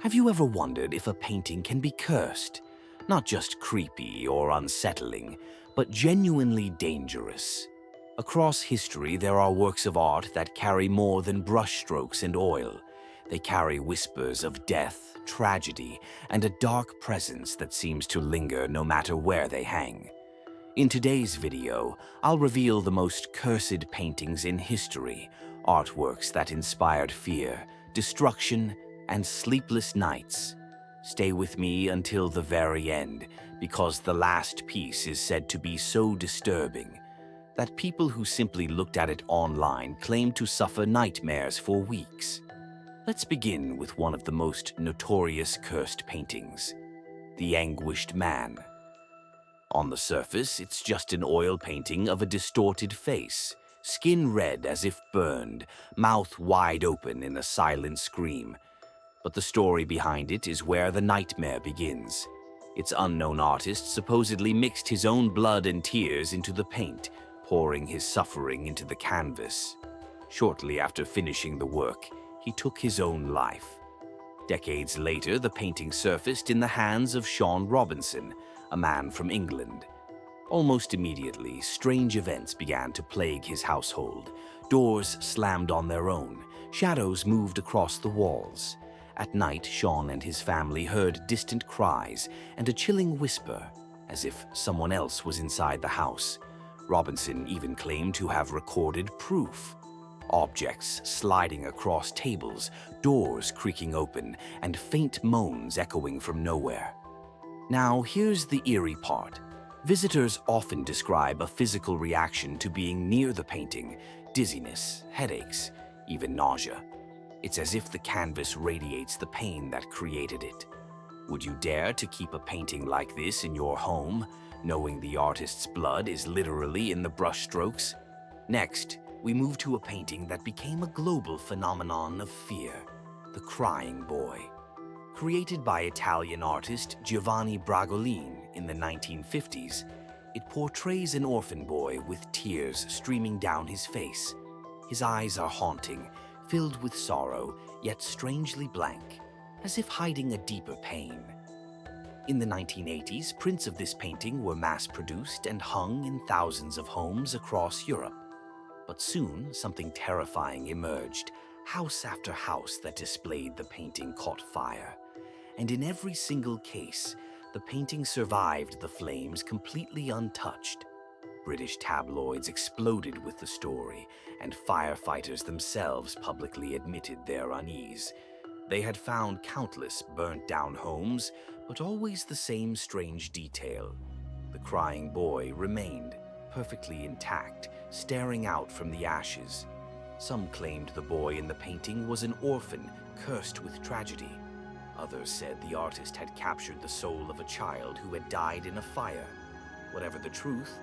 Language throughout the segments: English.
Have you ever wondered if a painting can be cursed? Not just creepy or unsettling, but genuinely dangerous. Across history, there are works of art that carry more than brushstrokes and oil. They carry whispers of death, tragedy, and a dark presence that seems to linger no matter where they hang. In today's video, I'll reveal the most cursed paintings in history, artworks that inspired fear, destruction, and sleepless nights. Stay with me until the very end, because the last piece is said to be so disturbing that people who simply looked at it online claimed to suffer nightmares for weeks. Let's begin with one of the most notorious cursed paintings, The Anguished Man. On the surface, it's just an oil painting of a distorted face, skin red as if burned, mouth wide open in a silent scream. But the story behind it is where the nightmare begins. Its unknown artist supposedly mixed his own blood and tears into the paint, pouring his suffering into the canvas. Shortly after finishing the work, he took his own life. Decades later, the painting surfaced in the hands of Sean Robinson, a man from England. Almost immediately, strange events began to plague his household. Doors slammed on their own, shadows moved across the walls. At night, Sean and his family heard distant cries and a chilling whisper, as if someone else was inside the house. Robinson even claimed to have recorded proof. Objects sliding across tables, doors creaking open, and faint moans echoing from nowhere. Now, here's the eerie part. Visitors often describe a physical reaction to being near the painting: dizziness, headaches, even nausea. It's as if the canvas radiates the pain that created it. Would you dare to keep a painting like this in your home, knowing the artist's blood is literally in the brushstrokes? Next, we move to a painting that became a global phenomenon of fear, The Crying Boy. Created by Italian artist Giovanni Bragolin in the 1950s, it portrays an orphan boy with tears streaming down his face. His eyes are haunting, filled with sorrow, yet strangely blank, as if hiding a deeper pain. In the 1980s, prints of this painting were mass-produced and hung in thousands of homes across Europe. But soon, something terrifying emerged. House after house that displayed the painting caught fire. And in every single case, the painting survived the flames completely untouched. British tabloids exploded with the story, and firefighters themselves publicly admitted their unease. They had found countless burnt-down homes, but always the same strange detail. The crying boy remained, perfectly intact, staring out from the ashes. Some claimed the boy in the painting was an orphan, cursed with tragedy. Others said the artist had captured the soul of a child who had died in a fire. Whatever the truth,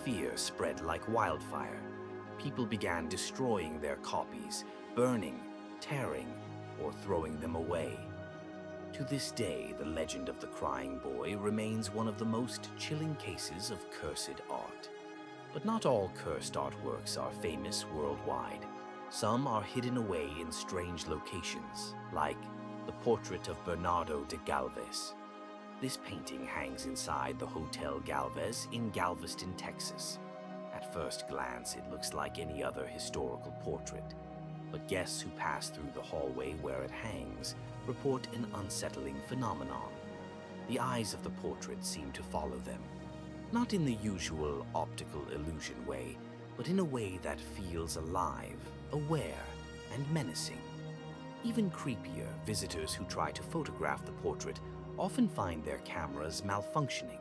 fear spread like wildfire. People began destroying their copies, burning, tearing, or throwing them away. To this day, the legend of the crying boy remains one of the most chilling cases of cursed art. But not all cursed artworks are famous worldwide. Some are hidden away in strange locations, like the portrait of Bernardo de Galvez. This painting hangs inside the Hotel Galvez in Galveston, Texas. At first glance, it looks like any other historical portrait. But guests who pass through the hallway where it hangs report an unsettling phenomenon. The eyes of the portrait seem to follow them. Not in the usual optical illusion way, but in a way that feels alive, aware, and menacing. Even creepier, visitors who try to photograph the portrait often find their cameras malfunctioning.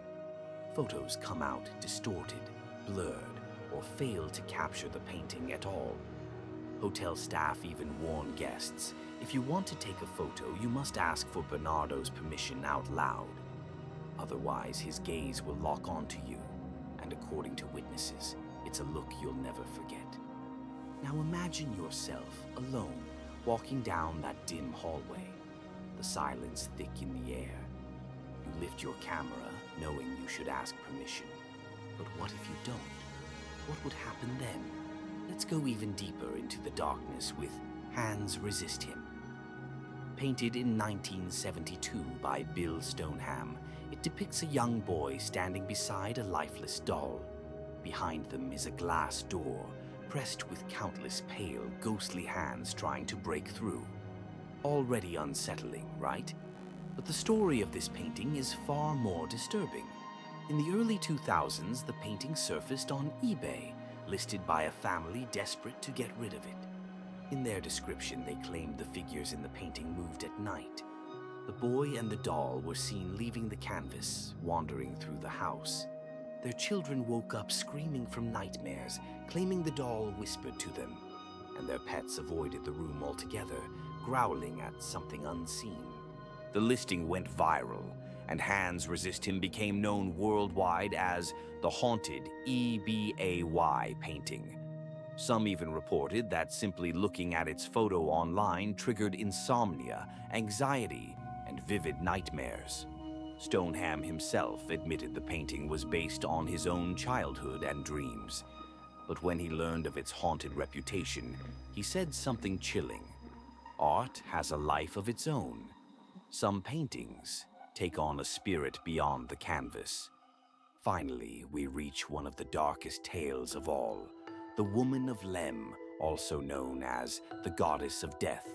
Photos come out distorted, blurred, or fail to capture the painting at all. Hotel staff even warn guests, if you want to take a photo, you must ask for Bernardo's permission out loud. Otherwise, his gaze will lock onto you, and according to witnesses, it's a look you'll never forget. Now imagine yourself alone, walking down that dim hallway, the silence thick in the air. You lift your camera, knowing you should ask permission. But what if you don't? What would happen then? Let's go even deeper into the darkness with Hands Resist Him. Painted in 1972 by Bill Stoneham, it depicts a young boy standing beside a lifeless doll. Behind them is a glass door, pressed with countless pale, ghostly hands trying to break through. Already unsettling, right? But the story of this painting is far more disturbing. In the early 2000s, the painting surfaced on eBay, listed by a family desperate to get rid of it. In their description, they claimed the figures in the painting moved at night. The boy and the doll were seen leaving the canvas, wandering through the house. Their children woke up screaming from nightmares, claiming the doll whispered to them, and their pets avoided the room altogether, growling at something unseen. The listing went viral, and Hands Resist Him became known worldwide as the haunted EBAY painting. Some even reported that simply looking at its photo online triggered insomnia, anxiety, and vivid nightmares. Stoneham himself admitted the painting was based on his own childhood and dreams. But when he learned of its haunted reputation, he said something chilling. Art has a life of its own. Some paintings take on a spirit beyond the canvas. Finally, we reach one of the darkest tales of all. The Woman of Lem, also known as the Goddess of Death.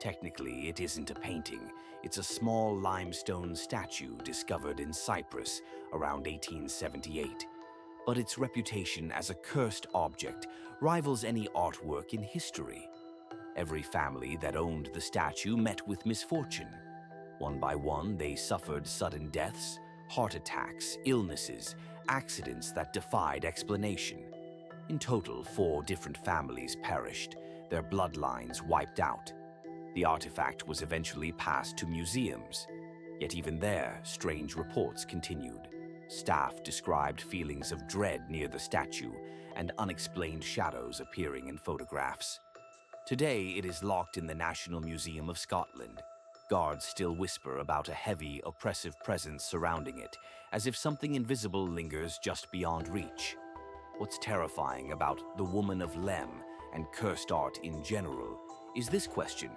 Technically, it isn't a painting. It's a small limestone statue discovered in Cyprus around 1878. But its reputation as a cursed object rivals any artwork in history. Every family that owned the statue met with misfortune. One by one, they suffered sudden deaths, heart attacks, illnesses, accidents that defied explanation. In total, 4 different families perished, their bloodlines wiped out. The artifact was eventually passed to museums. Yet even there, strange reports continued. Staff described feelings of dread near the statue and unexplained shadows appearing in photographs. Today, it is locked in the National Museum of Scotland. Guards still whisper about a heavy, oppressive presence surrounding it, as if something invisible lingers just beyond reach. What's terrifying about the Woman of Lem and cursed art in general is this question: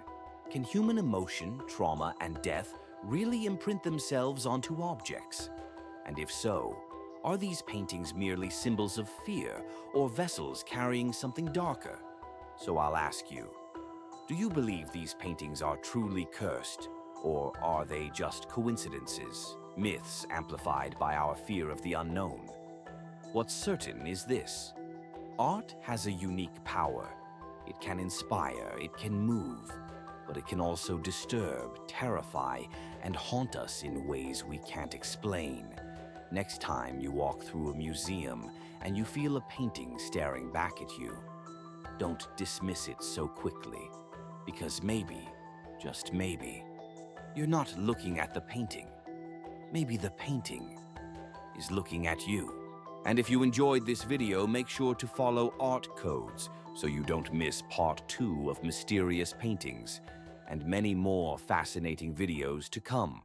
can human emotion, trauma, and death really imprint themselves onto objects? And if so, are these paintings merely symbols of fear or vessels carrying something darker? So I'll ask you, do you believe these paintings are truly cursed, or are they just coincidences, myths amplified by our fear of the unknown? What's certain is this: art has a unique power. It can inspire, it can move, but it can also disturb, terrify, and haunt us in ways we can't explain. Next time you walk through a museum and you feel a painting staring back at you, don't dismiss it so quickly, because maybe, just maybe, you're not looking at the painting. Maybe the painting is looking at you. And if you enjoyed this video, make sure to follow Art Codes so you don't miss part 2 of mysterious paintings and many more fascinating videos to come.